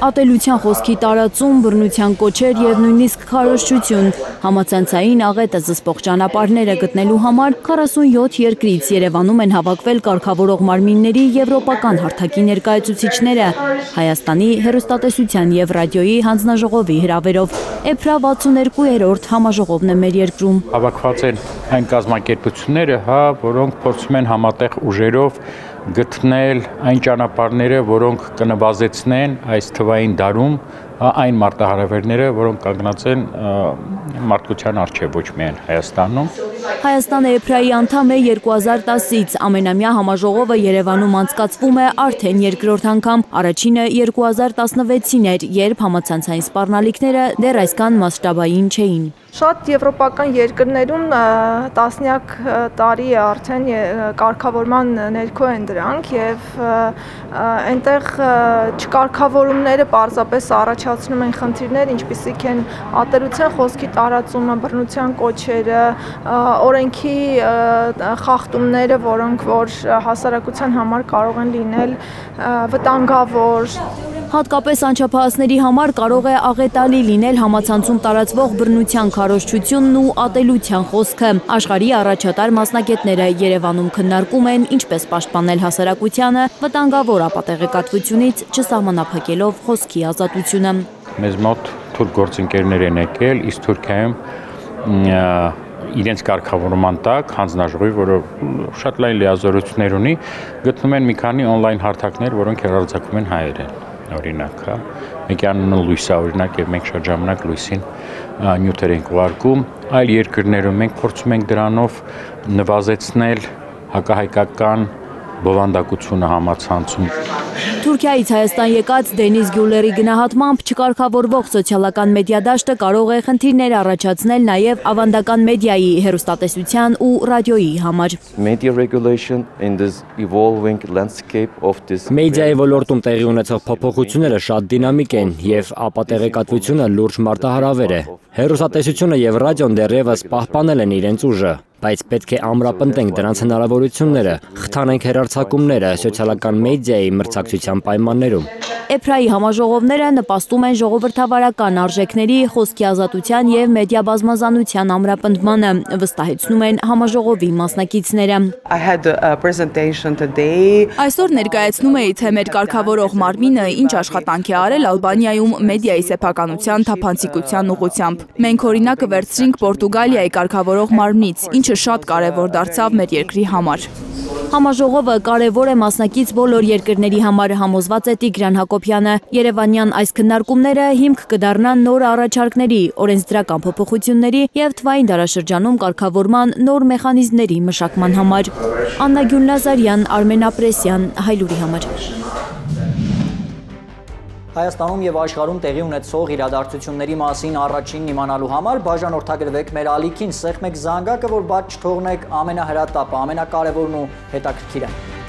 Ատելության խոսքի տարածում, բռնության կոչեր և նույնիսկ քարոզչություն, համացանցային աղետը զսպող ճանապարհները գտնելու համար 47 երկրից Երևանում են հավաքվել կարգավորող մարմինների եվրոպական հարթակի ներկայացուցիչները Հայաստանի հեռուստատեսության և ռադիոյի հանձնաժողովի հրավերով։ Էփրա 62-րդ համաժողովն է մեր երկրում։ Հավաքված են այն կազմակերպությունները, որոնք փորձում են համատեղ ուժերով գտնել այն ճանապարհները, որոնք կնվազեցնեն այս թվային դարում այն մարտահրավերները, որոնք կանգնած են մարդկության առջև, ոչ միայն Հայաստանում։ Հայաստանը Էփրայի անդամ է 2010-ից, ամենամյա համաժողովը Երևանում անցկացվում է արդեն երկրորդ անգամ, առաջինը 2016-ին էր, երբ համացանցային սպառնալիքները դեռ այսքան մասշտաբային չէին։ Շատ եվրոպական երկրներում տասնյակ տարի է արդեն կարգավորման ներքո են դրանք և այնտեղ չկարգավորումները պարզապես առաջացնում են խնդիրներ, ինչպիսիք են ատելության խոսքի տարածումը, բռնության կոչերը, օրենքի խախտումները, որոնք որ հասարակության համար կարող են լինել վտանգավոր։ Հատկապես անչափահասների համար կարող է աղետալի լինել համացանցում տարածվող բռնության քարոզչությունն ու ատելության խոսքը։ Աշխարհի առաջատար մասնագետները Երևանում քննարկում են ինչպես պաշտպանել հասարակությանը վտանգավոր ապատեղեկատվությունից, չսահմանափակելով խոսքի ազատությունը։ Մեզ մոտ թուրք գործընկերներ են եկել, իսկ Թուրքիայում իրենց կարգավորման տակ հանձնաժողովի, որը շատ լայն լիազորություններ ունի, գտնում են մի քանի օնլայն հարթակներ, որոնք հեռարձակում են հայերեն։ Օրինակ, մեկի անունը լույս է, օրինակ, եւ մենք շատ ժամանակ լույսին նյութեր ենք ուղարկում, այլ երկրներում մենք փորձում ենք դրանով նվազեցնել հակահայկական բովանդակությունը համացանցում։ Թուրքիայից Հայաստան եկած Դենիզ Գյուլերի գնահատմամբ չկարգավորվող սոցիալական մեդիա դաշտը կարող է խնդիրներ առաջացնել նաև ավանդական մեդիայի, հեռուստատեսության ու ռադիոյի համար։ Մեդիայի ոլորտում տեղի ունեցող փոփոխությունները շատ դինամիկ են և ապատեղեկատվությունը լուրջ մարտահրավեր է։ Հեռուստատեսությունը և ռադիոն դեռևս պահպանել են իրենց ուժը, բայց պետք է ամրապնդենք դրանց հնարավորությունները, խթանենք հեռարձակումները սոցիալական մեդիայի մրցակցության պայմաններում։ Էփրայի համաժողովները նպաստում են ժողովրդավարական արժեքների, խոսքի ազատության և մեդիա բազմազանության ամրապնդմանը, վստահեցնում են համաժողովի մասնակիցները։ Այսօր ներկայացնում էի, թե մեր կարգավորող մարմինը ինչ աշխատանք է արել Ալբանիայում մեդիայի սեփականության թափանցիկության ուղղությամբ։ Մենք օրինակը վերցրինք Պորտուգալիայի կարգավորող մարմնից, ինչը շատ կարևոր դարձավ մեր երկրի համար։ Համաժողովը կարևոր է մասնակից բոլոր երկրների համար, համոզված է Տիգրան Հակոբյանը։ Երևանյան այս քննարկումները հիմք կդառնան նոր առաջարկների, օրենսդրական փոփոխությունների և թվային դարաշրջանում կարգավորման նոր մեխանիզմների մշակման համար։ Աննա Գյուլնազարյան, Արմեն Ապրեսյան, Հայլուրի համար։ Հայաստանում և աշխարհում տեղի ունեցող իրադարձությունների մասին առաջինն իմանալու համար բաժանորդագրվեք մեր ալիքին, սեղմեք զանգակը, որ բաց չթողնեք ամենահրատապը, ամենակարևորն ու հետաքրքիրը։